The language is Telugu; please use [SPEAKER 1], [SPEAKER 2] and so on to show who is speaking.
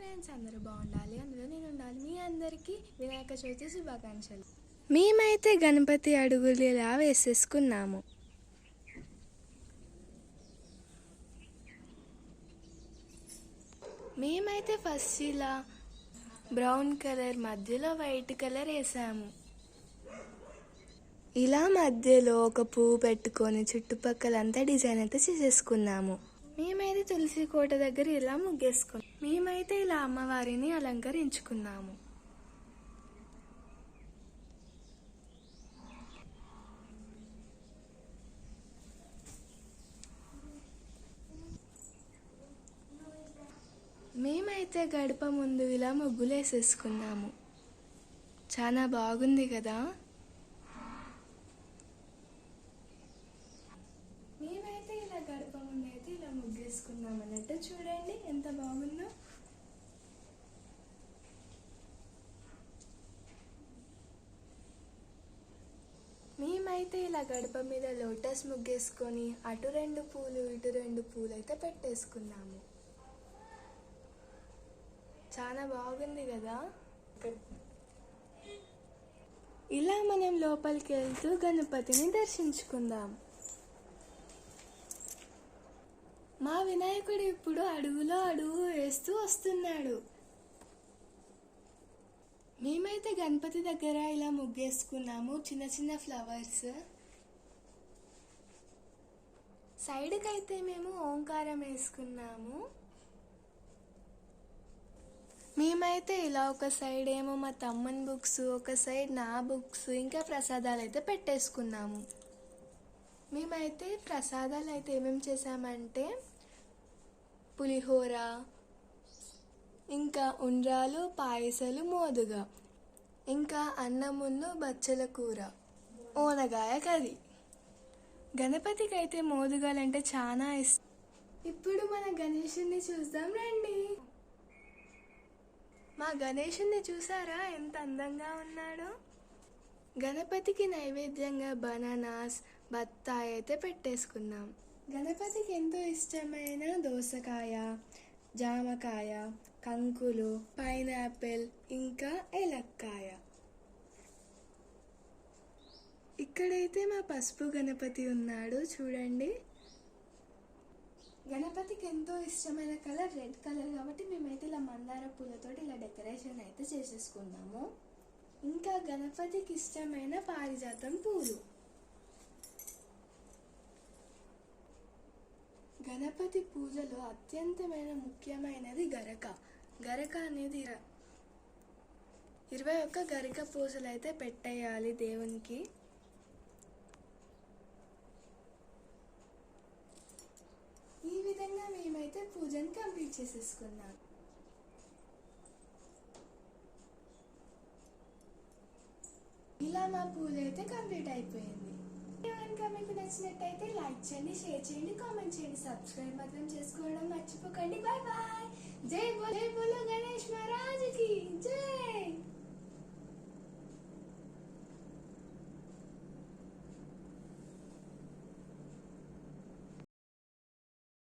[SPEAKER 1] ఫ్రెండ్స్, అందరూ బాగుండాలి, అందులో నేను ఉండాలి. మీ అందరికీ వినాయక చవితి శుభాకాంక్షలు. మేమైతే గణపతి అడుగులు ఇలా వేసేసుకున్నాము. మేమైతే ఫస్ట్ ఇలా బ్రౌన్ కలర్ మధ్యలో వైట్ కలర్ వేసాము. ఇలా మధ్యలో ఒక పువ్వు పెట్టుకొని చుట్టుపక్కలంతా డిజైన్ అయితే చేసేసుకున్నాము. మేమైతే తులసి కోట దగ్గర ఇలా ముగ్గేసుకున్నాం. మేమైతే ఇలా అమ్మవారిని అలంకరించుకున్నాము. మేమైతే గడప ముందు ఇలా ముగ్గులు వేసేసుకున్నాము. చాలా బాగుంది కదా. మేమైతే ఇలా గడప ముందు అయితే ఇలా ముగ్గేసుకున్నాం అన్నట్టు. చూడండి ఎంత బాగుందో. మేమైతే ఇలా గడప మీద లోటస్ ముగ్గేసుకొని అటు 2 పూలు ఇటు 2 పూలు అయితే పెట్టేసుకున్నాము. చాలా బాగుంది కదా. ఇలా మనం లోపలికి వెళ్తూ గణపతిని దర్శించుకుందాం. మా వినాయకుడు ఇప్పుడు అడుగులో అడుగు వేస్తూ వస్తున్నాడు. మేమైతే గణపతి దగ్గర ఇలా ముగ్గేసుకున్నాము. చిన్న చిన్న ఫ్లవర్స్. సైడ్కి అయితే మేము ఓంకారం వేసుకున్నాము. మేమైతే ఇలా ఒక సైడ్ ఏమో మా తమ్మన్ బుక్స్, ఒక సైడ్ నా బుక్స్, ఇంకా ప్రసాదాలు అయితే పెట్టేసుకున్నాము. మేమైతే ప్రసాదాలు అయితే ఏమేమి చేసామంటే పులిహోర, ఇంకా ఉండ్రాలు, పాయసాలు, మోదుగ, ఇంకా అన్నమును బచ్చల కూర, ఓనగాయ కర్రీ. గణపతికి అయితే మోదుగాలంటే చాలా ఇష్టం. ఇప్పుడు మన గణేషుని చూద్దాం రండి. మా గణేషుని చూసారా ఎంత అందంగా ఉన్నాడో. గణపతికి నైవేద్యంగా బనానాస్, బత్తాయి అయితే పెట్టేసుకున్నాం. గణపతికి ఎంతో ఇష్టమైన దోసకాయ, జామకాయ, కంకులు, పైనాపిల్, ఇంకా ఏలక్కాయ. ఇక్కడైతే మా పసుపు గణపతి ఉన్నాడు చూడండి. గణపతికి ఎంతో ఇష్టమైన కలర్ రెడ్ కలర్ కాబట్టి మేమైతే ఇలా మందార పూలతో ఇలా డెకరేషన్ అయితే చేసేసుకున్నాము. ఇంకా గణపతికి ఇష్టమైన పారిజాతం పూలు. గణపతి పూజలో అత్యంతమైన ముఖ్యమైనది గరక. గరక అనేది 21 గరిక పూజలు అయితే పెట్టేయాలి దేవునికి. ఈ విధంగా మేమైతే పూజను కంప్లీట్ చేసేసుకున్నాం. ఇలా మా పూజ అయితే కంప్లీట్ అయిపోయింది. కనుక మీకు నచ్చినట్టయితే లైక్ చేయండి, షేర్ చేయండి, కామెంట్ చేయండి, సబ్స్క్రైబ్ మాత్రం చేసుకోవడం మర్చిపోకండి. Bye bye. జై బోలో గణేష్ మహారాజ్.